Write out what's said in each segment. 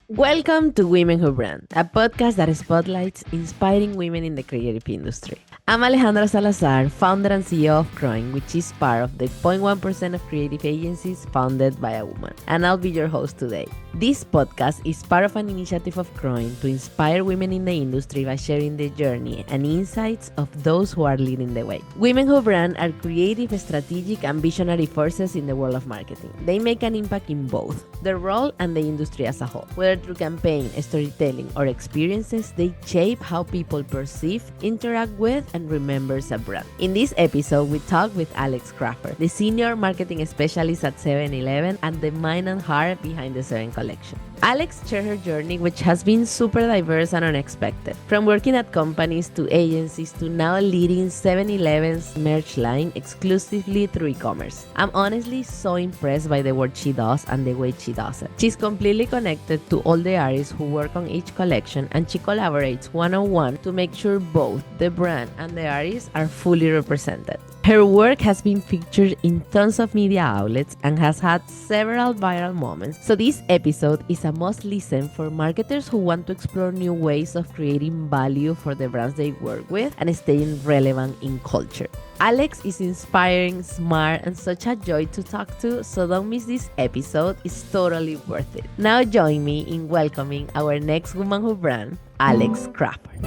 Welcome to Women Who Brand, a podcast that spotlights inspiring women in the creative industry. I'm Alejandra Salazar, founder and CEO of CROING, which is part of the 0.1% of creative agencies founded by a woman. And I'll be your host today. This podcast is part of an initiative of CROING to inspire women in the industry by sharing the journey and insights of those who are leading the way. Women Who Brand are creative, strategic, and visionary forces in the world of marketing. They make an impact in both their role and the industry as a whole. Whether through campaign, storytelling, or experiences, they shape how people perceive, interact with, and remembers a brand. In this episode, we talk with Alex Crawford, the senior marketing specialist at 7-Eleven and the mind and heart behind the 7 collection. Alex shared her journey, which has been super diverse and unexpected. From working at companies to agencies to now leading 7-Eleven's merch line exclusively through e-commerce. I'm honestly so impressed by the work she does and the way she does it. She's completely connected to all the artists who work on each collection, and she collaborates one-on-one to make sure both the brand and the artists are fully represented. Her work has been featured in tons of media outlets and has had several viral moments, so this episode is a must listen for marketers who want to explore new ways of creating value for the brands they work with and staying relevant in culture. Alex is inspiring, smart, and such a joy to talk to, so don't miss this episode. It's totally worth it. Now join me in welcoming our next woman who brand, Alex Crawford.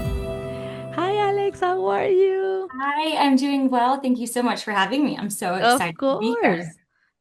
Hi Alex, how are you? Hi, I'm doing well. Thank you so much for having me. I'm so Of excited to be course. here.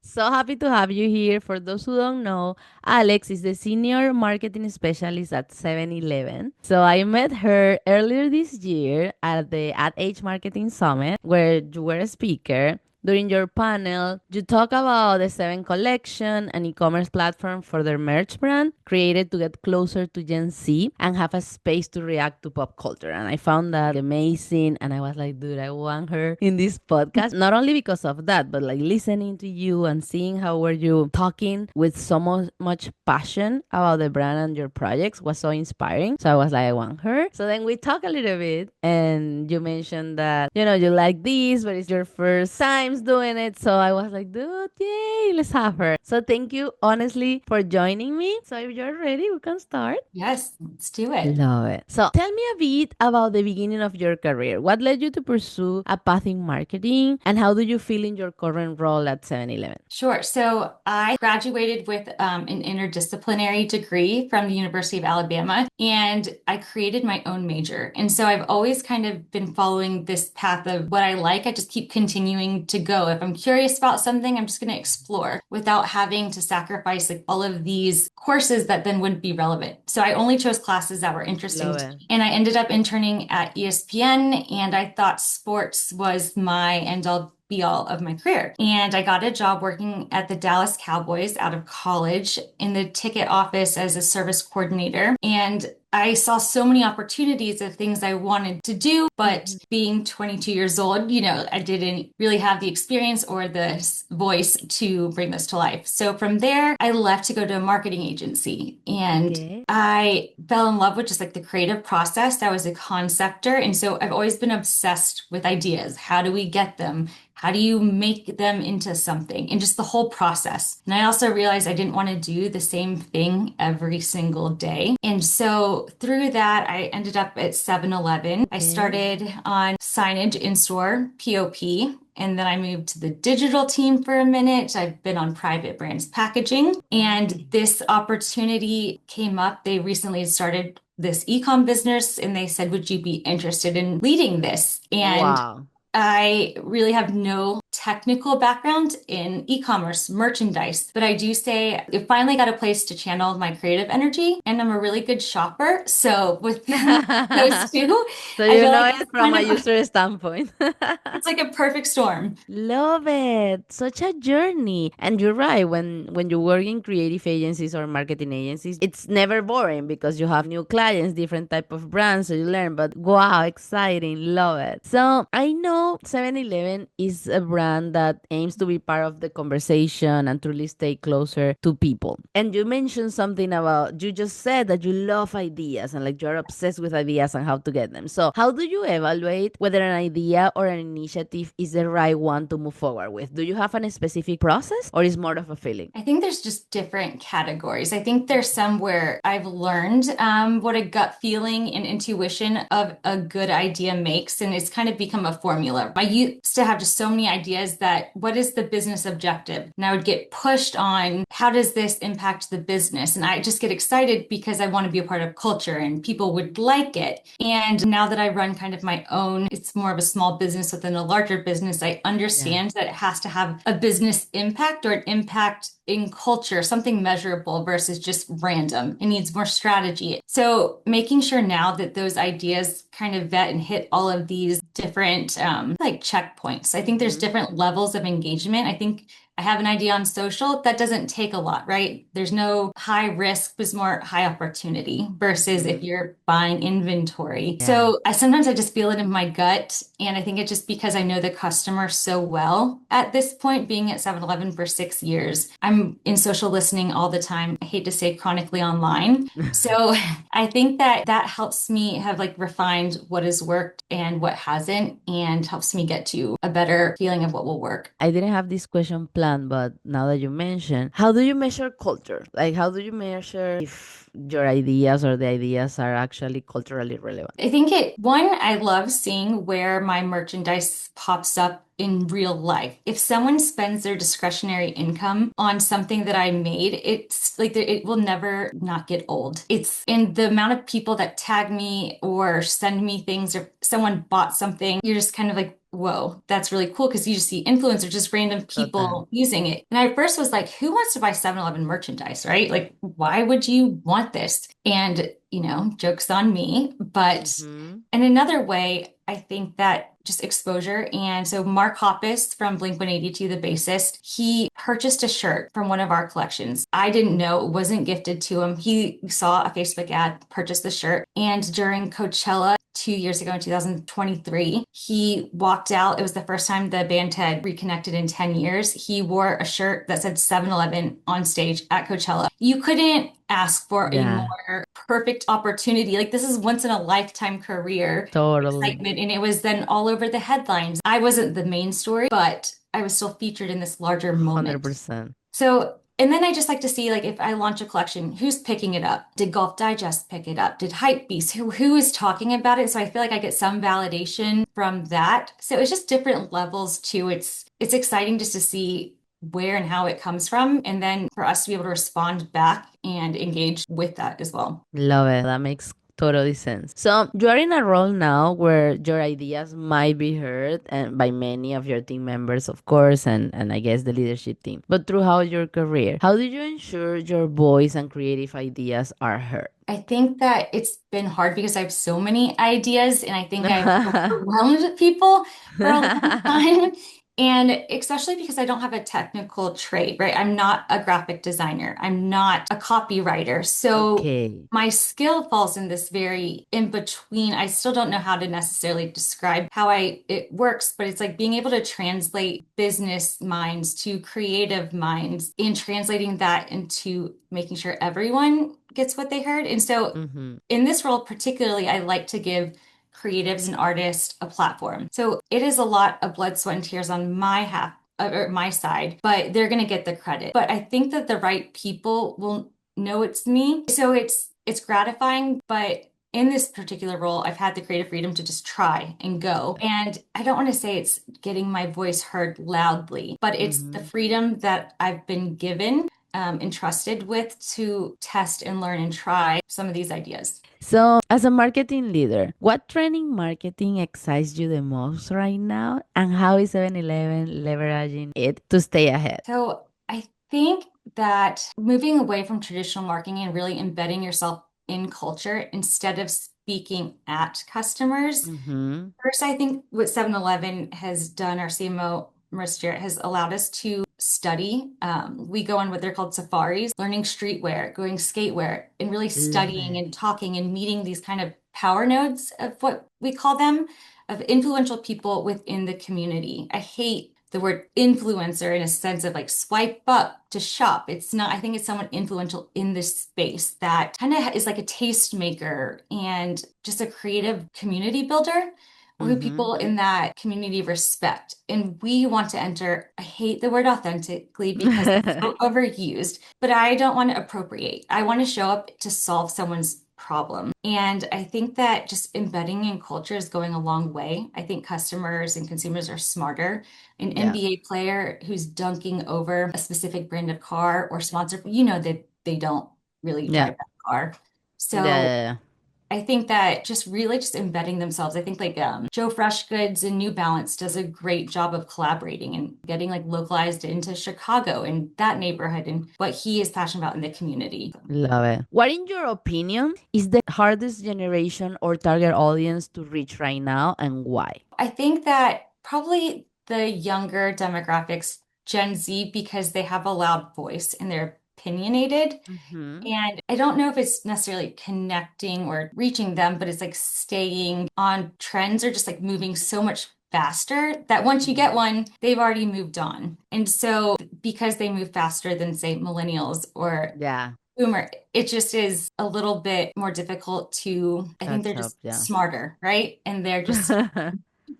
So happy to have you here. For those who don't know, Alex is the senior marketing specialist at 7-Eleven. So I met her earlier this year at the Ad Age Marketing Summit where you were a speaker. During your panel, you talk about the 7 collection, an e-commerce platform for their merch brand created to get closer to Gen Z and have a space to react to pop culture. And I found that amazing. And I was like, dude, I want her in this podcast. Not only because of that, but like listening to you and seeing how were you talking with so much passion about the brand and your projects was so inspiring. So I was like, I want her. So then we talk a little bit and you mentioned that, you like this, but it's your first times doing it. So I was like, dude, yay, let's have her. So thank you honestly for joining me. So if you're ready, we can start. Yes, let's do it. Love it. So tell me a bit about the beginning of your career. What led you to pursue a path in marketing, and how do you feel in your current role at 7-Eleven? Sure. So I graduated with an interdisciplinary degree from the University of Alabama, and I created my own major. And so I've always kind of been following this path of what I like. I just keep continuing to go. If I'm curious about something, I'm just going to explore without having to sacrifice like all of these courses that then wouldn't be relevant. So I only chose classes that were interesting Love to it. me. And I ended up interning at ESPN, and I thought sports was my end all be all of my career. And I got a job working at the Dallas Cowboys out of college in the ticket office as a service coordinator. And I saw so many opportunities of things I wanted to do, but being 22 years old, I didn't really have the experience or the voice to bring this to life. So from there, I left to go to a marketing agency, and Okay. I fell in love with just like the creative process. I was a conceptor. And so I've always been obsessed with ideas. How do we get them? How do you make them into something? And just the whole process. And I also realized I didn't want to do the same thing every single day. And so through that, I ended up at 7-Eleven. I Okay. started on signage in store, POP. And then I moved to the digital team for a minute. I've been on private brands packaging. And this opportunity came up. They recently started this e-com business, and they said, would you be interested in leading this? And Wow. I really have no technical background in e-commerce merchandise, but I do say I finally got a place to channel my creative energy, and I'm a really good shopper. So with those two, So I you feel know like it it's from kind a of user standpoint. it's like a perfect storm. Love it. Such a journey. And you're right, when you work in creative agencies or marketing agencies, it's never boring because you have new clients, different type of brands, so you learn. But wow, exciting. Love it. So I know 7-Eleven is a brand brand that aims to be part of the conversation and truly stay closer to people. And you mentioned something about, you just said that you love ideas and like you're obsessed with ideas and how to get them. So, how do you evaluate whether an idea or an initiative is the right one to move forward with? Do you have a specific process or is more of a feeling? I think there's just different categories. I think there's some where I've learned what a gut feeling and intuition of a good idea makes, and it's kind of become a formula. I used to have just so many ideas that what is the business objective? And I would get pushed on how does this impact the business? And I just get excited because I want to be a part of culture and people would like it. And now that I run kind of my own, it's more of a small business within a larger business, I understand that it has to have a business impact or an impact in culture, something measurable versus just random. It needs more strategy. So making sure now that those ideas kind of vet and hit all of these different like checkpoints. I think there's different levels of engagement. I think I have an idea on social that doesn't take a lot, right? There's no high risk, there's more high opportunity versus if you're buying inventory. Yeah. So sometimes I just feel it in my gut. And I think it's just because I know the customer so well at this point, being at 7-Eleven for 6 years. I'm in social listening all the time. I hate to say chronically online. So I think that that helps me have like refined what has worked and what hasn't, and helps me get to a better feeling of what will work. I didn't have this question planned, but now that you mention, how do you measure culture? Like, how do you measure if your ideas or the ideas are actually culturally relevant? I think I love seeing where my merchandise pops up in real life. If someone spends their discretionary income on something that I made, it's like it will never not get old. It's in the amount of people that tag me or send me things, or someone bought something, you're just kind of like, whoa, that's really cool, because you just see influencers, just random Total. people using it. And I first was like, who wants to buy 7-Eleven merchandise, right? Like, why would you want this? And, joke's on me. But in another way, I think that just exposure. And so Mark Hoppus from Blink-182, the bassist, he purchased a shirt from one of our collections. I didn't know, it wasn't gifted to him. He saw a Facebook ad, purchased the shirt. And during Coachella 2 years ago in 2023, he walked out. It was the first time the band had reconnected in 10 years. He wore a shirt that said 7-Eleven on stage at Coachella. You couldn't ask for a Yeah, more perfect opportunity. Like, this is once in a lifetime career totally. excitement. And it was then all over the headlines. I wasn't the main story, but I was still featured in this larger moment. 100%. So, and then I just like to see, like, if I launch a collection, who's picking it up? Did Golf Digest pick it up? Did Hypebeast? Who is talking about it? So I feel like I get some validation from that. So it's just different levels too. It's exciting just to see where and how it comes from, and then for us to be able to respond back and engage with that as well. Love it. That makes totally sense. So you are in a role now where your ideas might be heard and by many of your team members, of course, and I guess the leadership team. But throughout your career, how do you ensure your voice and creative ideas are heard? I think that it's been hard because I have so many ideas, and I think I've overwhelmed people for a long time. And especially because I don't have a technical trait, right? I'm not a graphic designer. I'm not a copywriter. So Okay. my skill falls in this very in between. I still don't know how to necessarily describe how it works, but it's like being able to translate business minds to creative minds and translating that into making sure everyone gets what they heard. And so in this role particularly, I like to give creatives and artists a platform. So it is a lot of blood, sweat, and tears on my half or my side, but they're going to get the credit. But I think that the right people will know it's me. So it's gratifying, but in this particular role, I've had the creative freedom to just try and go. And I don't want to say it's getting my voice heard loudly, but it's the freedom that I've been given, entrusted with, to test and learn and try some of these ideas. So, as a marketing leader, what trending marketing excites you the most right now? And how is 7-Eleven leveraging it to stay ahead? So I think that moving away from traditional marketing and really embedding yourself in culture instead of speaking at customers. First, I think what 7-Eleven has done, our CMO, Marissa Jarrett, has allowed us to study. We go on what they're called safaris, learning streetwear, going skatewear, and really studying and talking and meeting these kind of power nodes of what we call them, of influential people within the community. I hate the word influencer in a sense of like swipe up to shop. It's not, I think it's someone influential in this space that kind of is like a tastemaker and just a creative community builder who Mm-hmm. people in that community respect. And we want to enter, I hate the word authentically because it's so overused, but I don't want to appropriate. I want to show up to solve someone's problem. And I think that just embedding in culture is going a long way. I think customers and consumers are smarter. An Yeah. NBA player who's dunking over a specific brand of car or sponsor, you know that they don't really Yeah. drive that car. Yeah. So Yeah. I think that just really just embedding themselves. I think like Joe Fresh Goods and New Balance does a great job of collaborating and getting like localized into Chicago and that neighborhood and what he is passionate about in the community. Love it. What, in your opinion, is the hardest generation or target audience to reach right now, and why? I think that probably the younger demographics, Gen Z, because they have a loud voice and they're opinionated. Mm-hmm. And I don't know if it's necessarily connecting or reaching them, but it's like staying on trends or just like moving so much faster that once you get one, they've already moved on. And so because they move faster than, say, millennials or Yeah. boomer, it just is a little bit more difficult to, I think they're Catch up. just Yeah. smarter, right? And they're just,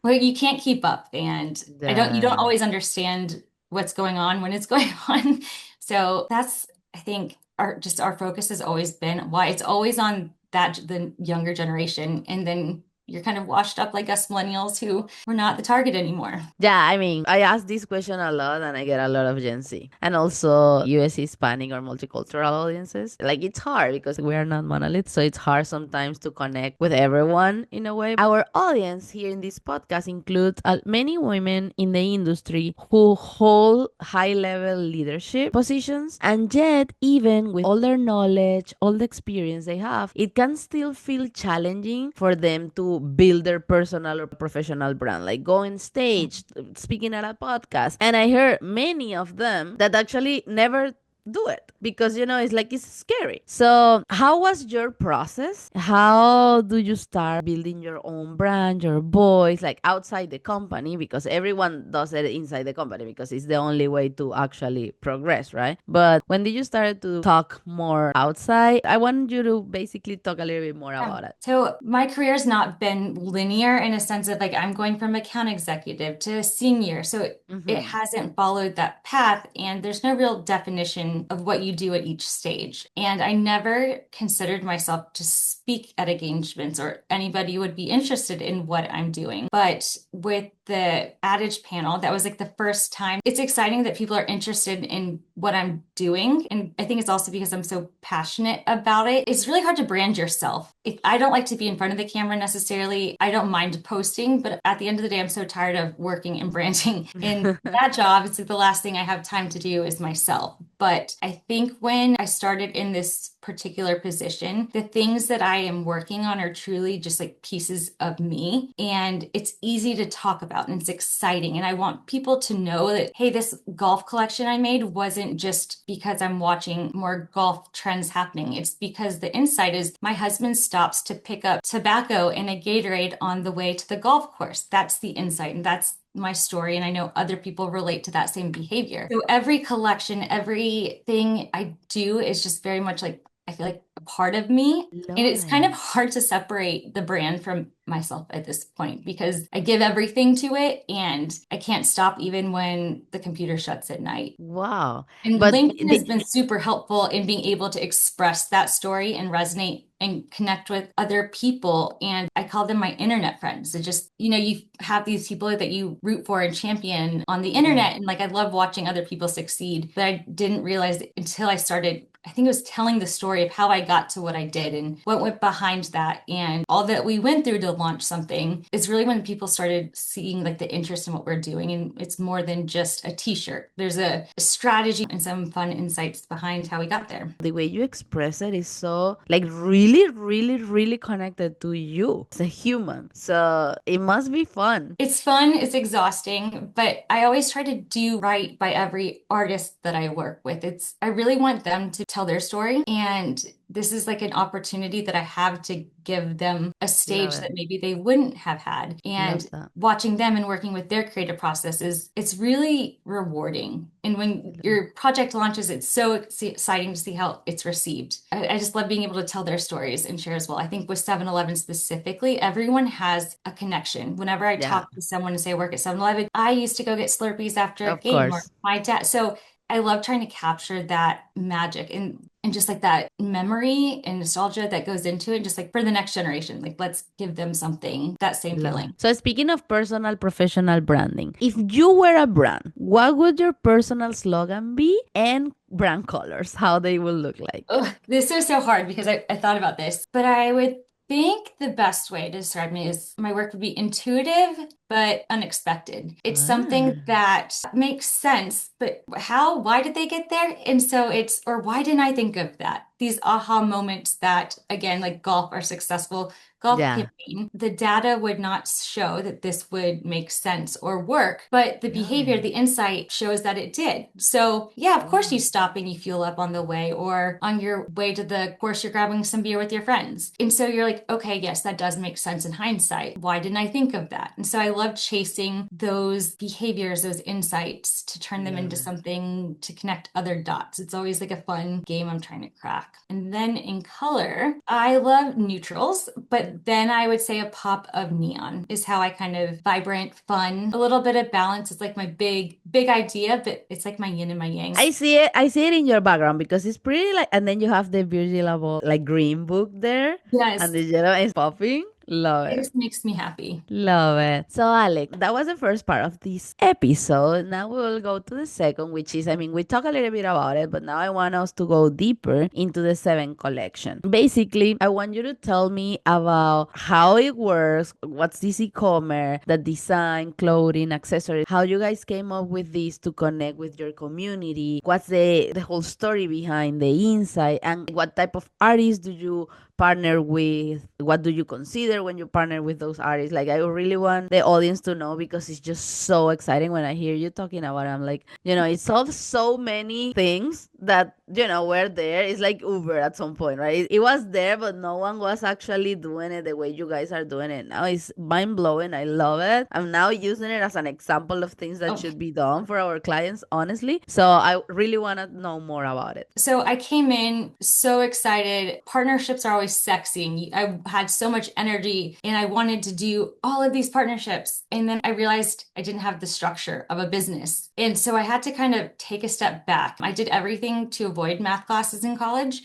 well, you can't keep up. And you don't Yeah. always understand what's going on when it's going on. So that's, I think, our focus has always been why it's always on the younger generation. And then you're kind of washed up like us millennials who we're not the target anymore. Yeah, I mean, I ask this question a lot and I get a lot of Gen Z and also US Hispanic or multicultural audiences. Like, it's hard because we are not monoliths, so it's hard sometimes to connect with everyone in a way. Our audience here in this podcast includes many women in the industry who hold high level leadership positions, and yet, even with all their knowledge, all the experience they have, it can still feel challenging for them to build their personal or professional brand, like go on stage, speaking at a podcast. And I heard many of them that actually never do it because it's like it's scary. So how was your process? How do you start building your own brand, your voice, like outside the company? Because everyone does it inside the company because it's the only way to actually progress, right? But when did you start to talk more outside? I want you to basically talk a little bit more Yeah. about it. So my career's not been linear in a sense of like I'm going from account executive to senior. So it Mm-hmm. hasn't followed that path, and there's no real definition of what you do at each stage. And I never considered myself to speak at engagements or anybody would be interested in what I'm doing. But with the adage panel, that was like the first time. It's exciting that people are interested in what I'm doing. And I think it's also because I'm so passionate about it. It's really hard to brand yourself. If I don't like to be in front of the camera necessarily, I don't mind posting, but at the end of the day, I'm so tired of working and branding in that job. It's like the last thing I have time to do is myself. But I think when I started in this particular position, the things that I am working on are truly just like pieces of me. And it's easy to talk about and it's exciting. And I want people to know that, hey, this golf collection I made wasn't just because I'm watching more golf trends happening. It's because the insight is my husband stops to pick up tobacco and a Gatorade on the way to the golf course. That's the insight. And that's my story, and I know other people relate to that same behavior. So every collection, everything I do is just very much like I feel like a part of me. And Love it's kind of it. hard to separate the brand from myself at this point because I give everything to it and I can't stop even when the computer shuts at night. Wow. And But LinkedIn has been super helpful in being able to express that story and resonate and connect with other people. And I call them my internet friends. It just, you have these people that you root for and champion on the yeah. internet. And like, I love watching other people succeed, but I didn't realize until I started, I think it was telling the story of how I got to what I did and what went behind that and all that we went through to launch something is really when people started seeing like the interest in what we're doing. And it's more than just a t-shirt. There's a strategy and some fun insights behind how we got there. The way you express it is so like really, really, really connected to you as a human. So it must be fun. It's fun, it's exhausting, but I always try to do right by every artist that I work with. I really want them to tell their story. And this is like an opportunity that I have to give them a Love stage it. that maybe they wouldn't have had. Love And that. watching them and working with their creative process it's really rewarding. And when your project launches, it's so exciting to see how it's received. I just love being able to tell their stories and share as well. I think with 7-Eleven specifically, everyone has a connection. Whenever I Yeah, talk to someone and say I work at 7-Eleven, I used to go get Slurpees after a of game, or course. my dad. So I love trying to capture that magic and just like that memory and nostalgia that goes into it, just like for the next generation. Like let's give them something, that same Love it. feeling. So speaking of personal professional branding, if you were a brand, what would your personal slogan be and brand colors, how they will look like? Oh, this is so hard because I thought about this, but I would think the best way to describe me is my work would be intuitive but unexpected. It's something Ah, that makes sense, but why did they get there? And so or why didn't I think of that? These aha moments that, again, like golf are successful. Golf yeah. campaign, the data would not show that this would make sense or work, but the Love behavior, it. the insight shows that it did. So, yeah, of course you Wow. stop and you fuel up on the way, or on your way to the course, you're grabbing some beer with your friends. And so you're like, okay, yes, that does make sense in hindsight. Why didn't I think of that? And so I love chasing those behaviors, those insights to turn them Love into it. something to connect other dots. It's always like a fun game I'm trying to crack. And then in color, I love neutrals, but then I would say a pop of neon is how I kind of vibrant, fun, a little bit of balance. It's like my big idea, but it's like my yin and my yang. I see it. I see it in your background because it's pretty like, and then you have the Virgil like green book there, and Yes, the yellow is popping. Love it it. just makes me happy. Love it. So, Alec, that was the first part of this episode. Now we will go to the second, which is, I mean, we talk a little bit about it, but now I want us to go deeper into the seven collection. Basically, I want you to tell me about how it works, what's this e-commerce, the design, clothing, accessories, how you guys came up with this to connect with your community, what's the whole story behind the insight, and what type of artists do you partner with, what do you consider when you partner with those artists. Like I really want the audience to know because it's just so exciting when I hear you talking about it. I'm like, it solves so many things that were there. It's like Uber at some point, right? It was there, but no one was actually doing it the way you guys are doing it now. It's mind-blowing. I love it. I'm now using it as an example of things that Oh, should be done for our clients, honestly. So I really want to know more about it. so I came in so excited. Partnerships are always sexy, and I had so much energy, and I wanted to do all of these partnerships. And then I realized I didn't have the structure of a business. And so I had to kind of take a step back. I did everything to avoid math classes in college.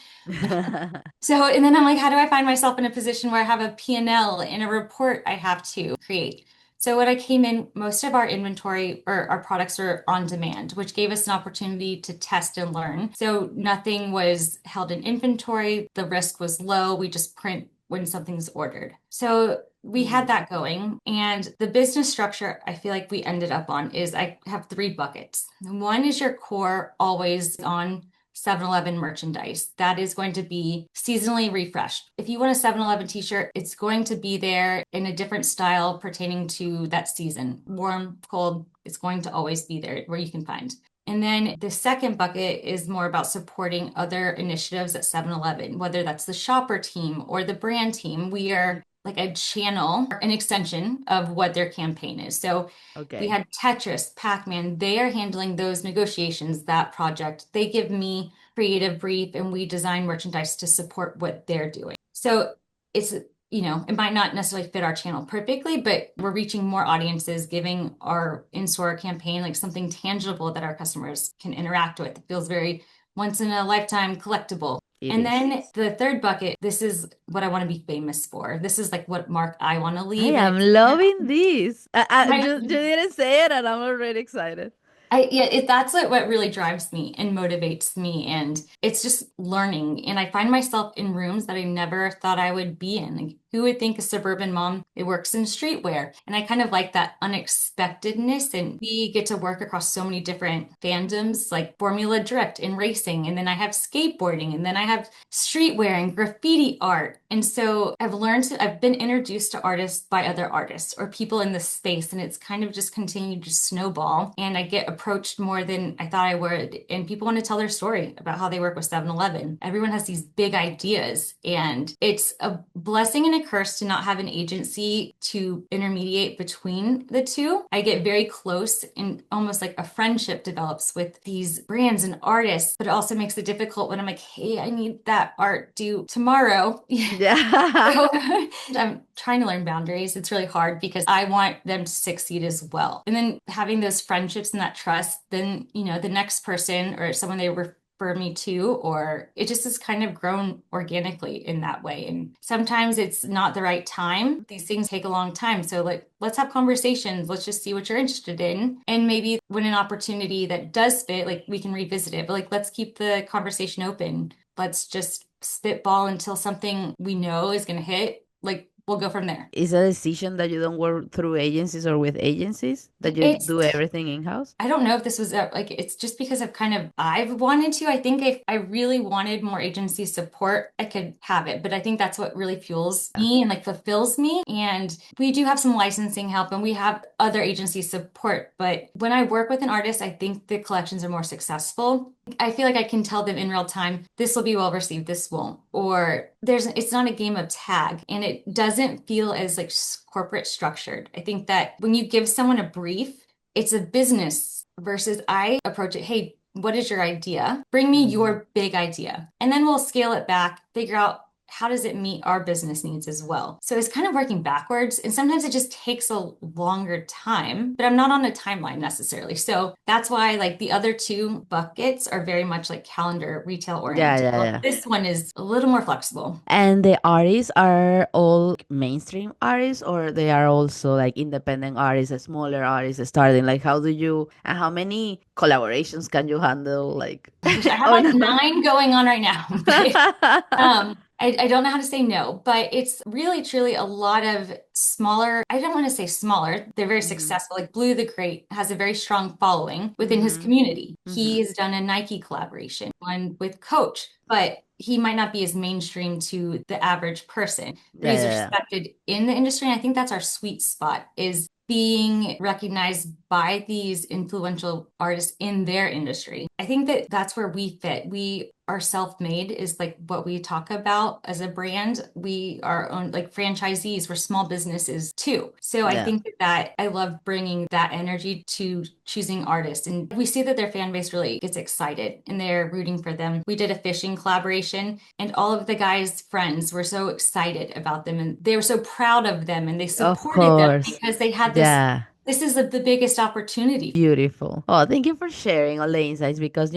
So, and then I'm like, how do I find myself in a position where I have a P&L and a report I have to create? So when I came in, most of our inventory or our products are on demand, which gave us an opportunity to test and learn. So nothing was held in inventory. The risk was low. We just print when something's ordered. So we had Mhm. that going. And the business structure I feel like we ended up on is I have three buckets. One is your core, always on 7-Eleven merchandise. That is going to be seasonally refreshed. If you want a 7-Eleven t-shirt, it's going to be there in a different style pertaining to that season. Warm, cold, it's going to always be there where you can find. And then the second bucket is more about supporting other initiatives at 7-Eleven, whether that's the shopper team or the brand team. We are like a channel, an extension of what their campaign is. So we Okay. had Tetris, Pac-Man. They are handling those negotiations, that project. They give me creative brief and we design merchandise to support what they're doing. So it's, it might not necessarily fit our channel perfectly, but we're reaching more audiences, giving our in-store campaign like something tangible that our customers can interact with. It feels very once in a lifetime collectible. It And is. then the third bucket, this is what I want to be famous for. This is like what mark I want to I leave. And am it's loving this. I, You didn't say it, and I'm already excited. yeah, that's what really drives me and motivates me. And it's just learning. And I find myself in rooms that I never thought I would be in. Like, who would think a suburban mom, it works in streetwear? And I kind of like that unexpectedness. And we get to work across so many different fandoms like Formula Drift and racing. And then I have skateboarding, and then I have streetwear and graffiti art. And so I've been introduced to artists by other artists or people in this space, and it's kind of just continued to snowball. And I get approached more than I thought I would. And people want to tell their story about how they work with 7-Eleven. Everyone has these big ideas, and it's a blessing and a curse to not have an agency to intermediate between the two. I get very close, and almost like a friendship develops with these brands and artists, but it also makes it difficult when I'm like, hey, I need that art due tomorrow. Yeah. So I'm trying to learn boundaries. It's really hard because I want them to succeed as well. And then having those friendships and that trust, then, the next person or someone they refer me to, or it just has kind of grown organically in that way. And sometimes it's not the right time. These things take a long time. So let's have conversations. Let's just see what you're interested in. And maybe when an opportunity that does fit, like we can revisit it, but let's keep the conversation open. Let's just spitball until something we know is going to hit. We'll go from there. Is a decision that you don't work through agencies or with agencies, that you It's do everything in-house? I don't know if this was it's just because I've wanted to. I think if I really wanted more agency support, I could have it. But I think that's what really fuels me and fulfills me. And we do have some licensing help, and we have other agency support. But when I work with an artist, I think the collections are more successful. I feel like I can tell them in real time, this will be well received, this won't. Or it's not a game of tag, and it doesn't feel as corporate structured. I think that when you give someone a brief, it's a business versus I approach it, hey, what is your idea? Bring me your big idea. And then we'll scale it back, figure out how does it meet our business needs as well. So it's kind of working backwards. And sometimes it just takes a longer time, but I'm not on a timeline necessarily. So that's why the other two buckets are very much calendar retail oriented. Yeah. This one is a little more flexible. And the artists are all mainstream artists, or they are also independent artists, smaller artists starting? How many collaborations can you handle? I have 9 going on right now. But, I don't know how to say no, but it's really, truly a lot of smaller. I don't want to say smaller. They're very successful. Blue the Great has a very strong following within his community. He has done a Nike collaboration, one with Coach, but he might not be as mainstream to the average person. But he's respected in the industry. And I think that's our sweet spot, is being recognized by these influential artists in their industry. I think that that's where we fit. We are self-made is what we talk about as a brand. We are own franchisees. We're small businesses too. So I think that I love bringing that energy to choosing artists. And we see that their fan base really gets excited and they're rooting for them. We did a fishing collaboration, and all of the guys' friends were so excited about them, and they were so proud of them, and they supported them because they had this. This is the biggest opportunity. Beautiful. Oh, thank you for sharing all the insights, because,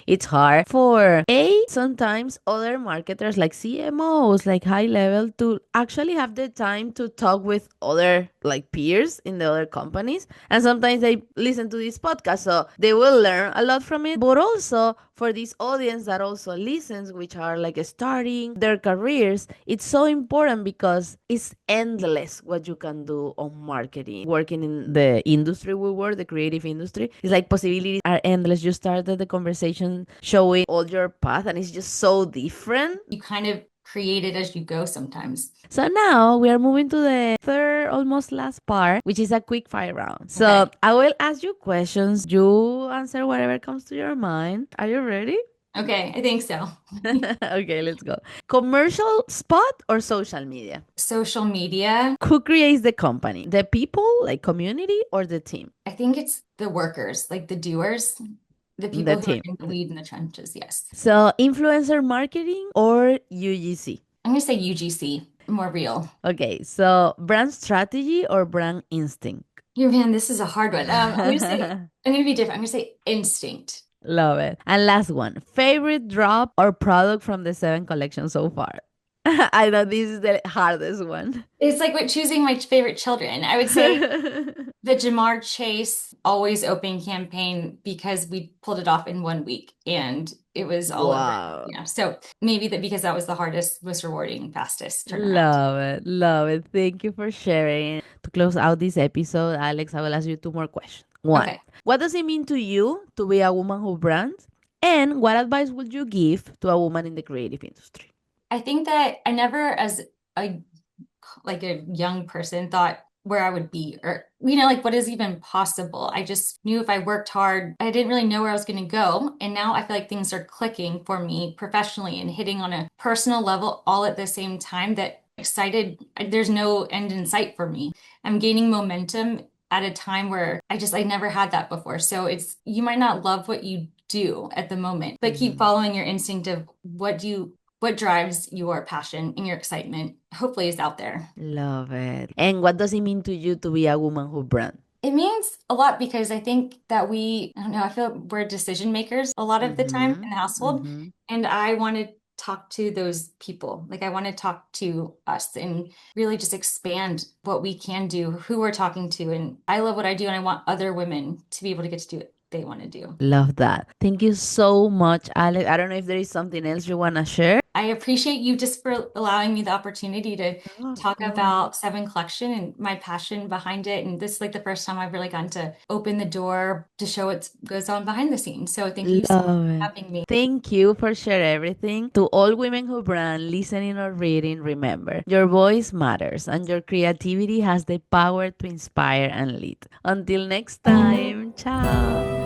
it's hard for sometimes other marketers like CMOs, high level, to actually have the time to talk with other peers in the other companies. And sometimes they listen to this podcast, so they will learn a lot from it. But also for this audience that also listens, which are starting their careers, it's so important because it's endless what you can do on marketing. Working in the industry we work, the creative industry, it's possibilities are endless. You started the conversation showing all your path, and it's just so different. You kind of create it as you go sometimes. So now we are moving to the third, almost last part, which is a quick fire round. So Okay. I will ask you questions. You answer whatever comes to your mind. Are you ready? Okay, I think so. Okay, let's go. Commercial spot or social media? Social media. Who creates the company? The people, community, or the team? I think it's the workers, the doers, the people who are in the lead in the trenches. Yes. So influencer marketing or UGC? I'm going to say UGC, more real. Okay, so brand strategy or brand instinct? Man, this is a hard one. I'm going to be different. I'm going to say instinct. Love it. And last one, favorite drop or product from the 7 collection so far? I know this is the hardest one. It's like with choosing my favorite children. I would say the Jamar Chase Always Open campaign because we pulled it off in 1 week and it was all over. Wow. Yeah. So maybe that because that was the hardest, most rewarding, fastest turnaround. Love it. Love it. Thank you for sharing. To close out this episode, Alex, I will ask you two more questions. One, Okay. what does it mean to you to be a woman who brands? And what advice would you give to a woman in the creative industry? I think that I never, as a like a young person, thought where I would be or like what is even possible. I just knew if I worked hard, I didn't really know where I was going to go. And now I feel like things are clicking for me professionally and hitting on a personal level all at the same time that excited. There's no end in sight for me. I'm gaining momentum at a time where I never had that before. So you might not love what you do at the moment, but keep following your instinct of what drives your passion and your excitement, hopefully is out there. Love it. And what does it mean to you to be a woman who brands? It means a lot because I think that I don't know, I feel we're decision makers a lot of the time Mm-hmm. in the household. Mm-hmm. And I want to talk to those people. Like I want to talk to us and really just expand what we can do, who we're talking to. And I love what I do and I want other women to be able to get to do what they want to do. Love that. Thank you so much, Alex. I don't know if there is something else you want to share. I appreciate you just for allowing me the opportunity to Oh, of talk course. about Seven Collection and my passion behind it. And this is like the first time I've really gotten to open the door to show what goes on behind the scenes. So thank you so much Love for it. having me. Thank you for sharing everything. To all women who brand, listening or reading, remember, your voice matters and your creativity has the power to inspire and lead. Until next time, ciao.